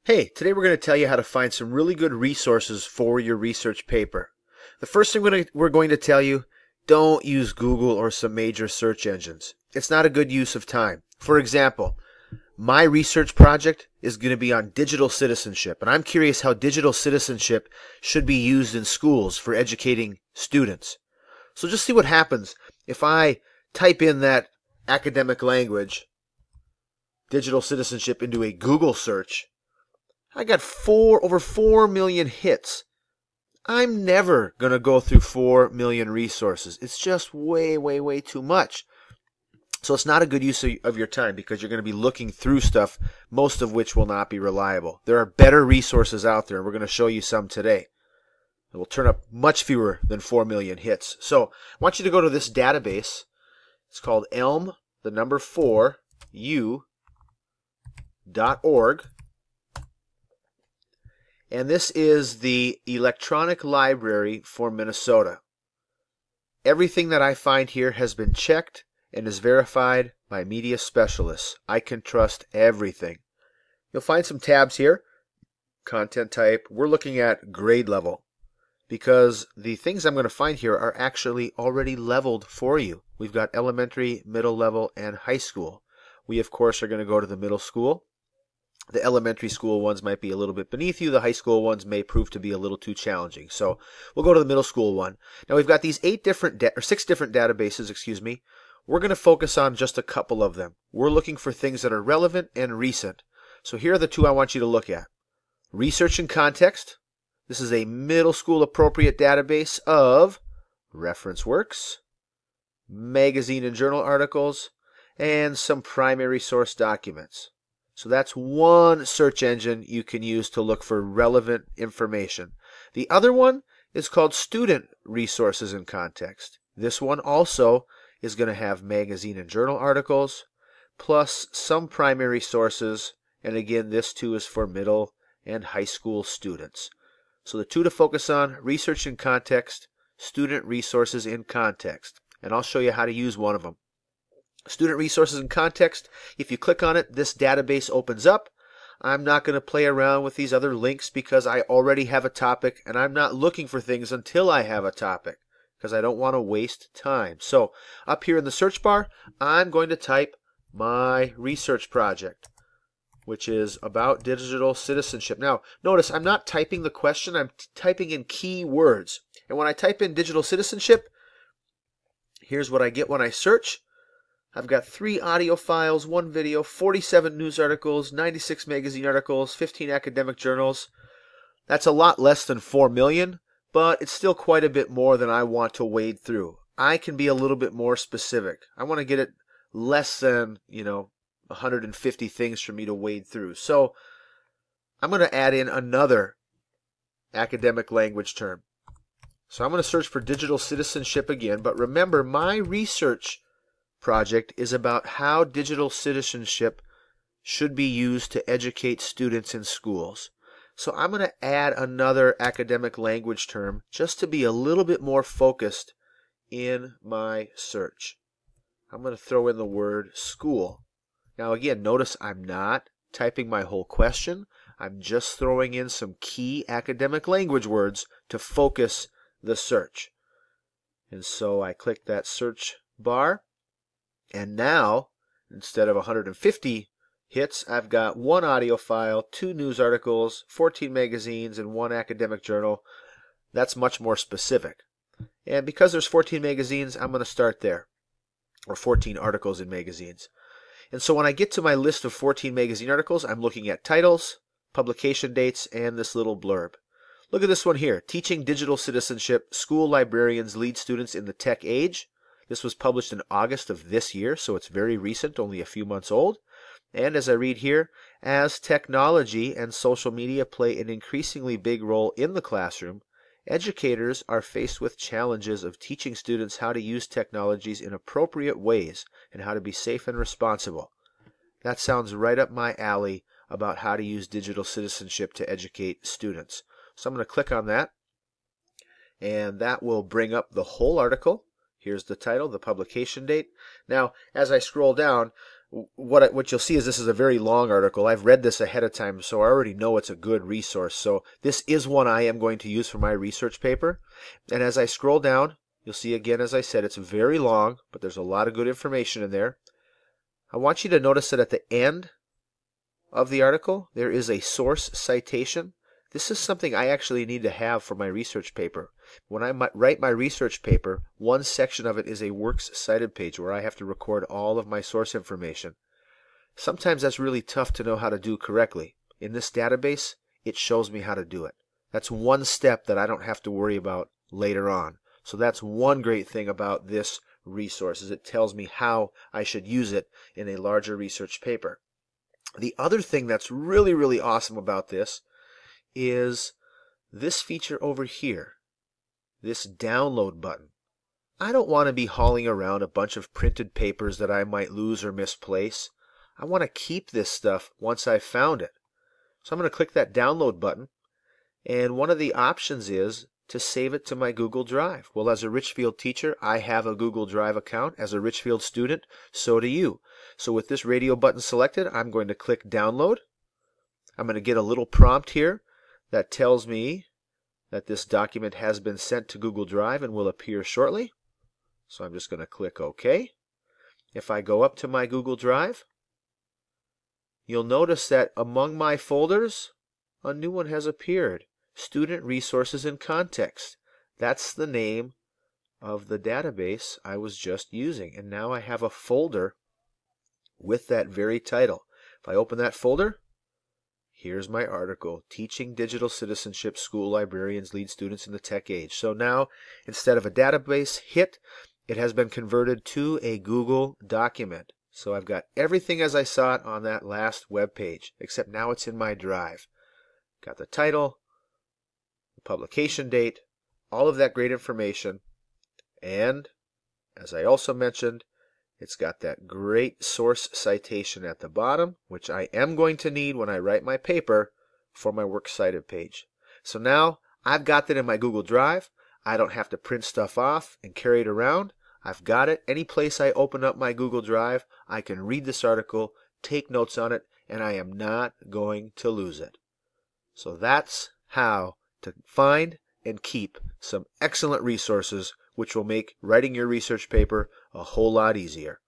Hey, today we're going to tell you how to find some really good resources for your research paper. The first thing we're going to tell you, don't use Google or some major search engines. It's not a good use of time. For example, my research project is going to be on digital citizenship, and I'm curious how digital citizenship should be used in schools for educating students. So just see what happens if I type in that academic language, digital citizenship, into a Google search. I got over 4 million hits. I'm never going to go through 4 million resources. It's just way, way, way too much. So it's not a good use of your time because you're going to be looking through stuff, most of which will not be reliable. There are better resources out there, and we're going to show you some today. It will turn up much fewer than 4 million hits. So I want you to go to this database. It's called elm4u.org. And this is the electronic library for Minnesota. Everything that I find here has been checked and is verified by media specialists. I can trust everything. You'll find some tabs here. Content type. We're looking at grade level because the things I'm going to find here are actually already leveled for you. We've got elementary, middle level, and high school. We, of course, are going to go to the middle school. The elementary school ones might be a little bit beneath you. The high school ones may prove to be a little too challenging. So we'll go to the middle school one. Now we've got these 6 different databases, We're going to focus on just a couple of them. We're looking for things that are relevant and recent. So here are the two I want you to look at. Research and Context. This is a middle school appropriate database of reference works, magazine and journal articles, and some primary source documents. So that's one search engine you can use to look for relevant information. The other one is called Student Resources and Context. This one also is going to have magazine and journal articles, plus some primary sources, and again, this too is for middle and high school students. So the two to focus on, Research and Context, Student Resources in Context, and I'll show you how to use one of them. Student Resources and Context, if you click on it, this database opens up. I'm not going to play around with these other links because I already have a topic, and I'm not looking for things until I have a topic because I don't want to waste time. So up here in the search bar, I'm going to type my research project, which is about digital citizenship. Now, notice I'm not typing the question, I'm typing in keywords. And when I type in digital citizenship, here's what I get when I search. I've got 3 audio files, 1 video, 47 news articles, 96 magazine articles, 15 academic journals. That's a lot less than 4 million, but it's still quite a bit more than I want to wade through. I can be a little bit more specific. I want to get it less than, 150 things for me to wade through. So I'm going to add in another academic language term. So I'm going to search for digital citizenship again, but remember my research project is about how digital citizenship should be used to educate students in schools. So I'm going to add another academic language term just to be a little bit more focused in my search. I'm going to throw in the word school. Now again, notice I'm not typing my whole question. I'm just throwing in some key academic language words to focus the search. And so I click that search bar. And now, instead of 150 hits, I've got 1 audio file, 2 news articles, 14 magazines, and 1 academic journal. That's much more specific. And because there's 14 magazines, I'm going to start there, or 14 articles in magazines. And so when I get to my list of 14 magazine articles, I'm looking at titles, publication dates, and this little blurb. Look at this one here, Teaching Digital Citizenship, School Librarians Lead Students in the Tech Age. This was published in August of this year, so it's very recent, only a few months old. And as I read here, as technology and social media play an increasingly big role in the classroom, educators are faced with challenges of teaching students how to use technologies in appropriate ways and how to be safe and responsible. That sounds right up my alley about how to use digital citizenship to educate students. So I'm going to click on that, and that will bring up the whole article. Here's the title, the publication date. Now, as I scroll down, what you'll see is this is a very long article. I've read this ahead of time, so I already know it's a good resource. So this is one I am going to use for my research paper. And as I scroll down, you'll see again, as I said, it's very long, but there's a lot of good information in there. I want you to notice that at the end of the article, there is a source citation. This is something I actually need to have for my research paper. When I write my research paper, one section of it is a works cited page where I have to record all of my source information. Sometimes that's really tough to know how to do correctly. In this database, it shows me how to do it. That's one step that I don't have to worry about later on. So that's one great thing about this resource, is it tells me how I should use it in a larger research paper. The other thing that's really, really awesome about this is this feature over here, this download button. I don't want to be hauling around a bunch of printed papers that I might lose or misplace. I want to keep this stuff once I've found it. So I'm going to click that download button, and one of the options is to save it to my Google Drive. Well, as a Richfield teacher, I have a Google Drive account. As a Richfield student, so do you. So with this radio button selected, I'm going to click download. I'm going to get a little prompt here that tells me that this document has been sent to Google Drive and will appear shortly. So I'm just going to click OK. If I go up to my Google Drive, you'll notice that among my folders, a new one has appeared. Student Resources in Context. That's the name of the database I was just using. And now I have a folder with that very title. If I open that folder, here's my article, Teaching Digital Citizenship, School Librarians Lead Students in the Tech Age. So now, instead of a database hit, it has been converted to a Google document. So I've got everything as I saw it on that last web page, except now it's in my drive. Got the title, the publication date, all of that great information. And, as I also mentioned, it's got that great source citation at the bottom, which I am going to need when I write my paper for my works cited page. So now I've got that in my Google Drive. I don't have to print stuff off and carry it around. I've got it. Any place I open up my Google Drive, I can read this article, take notes on it, and I am not going to lose it. So that's how to find and keep some excellent resources which will make writing your research paper a whole lot easier.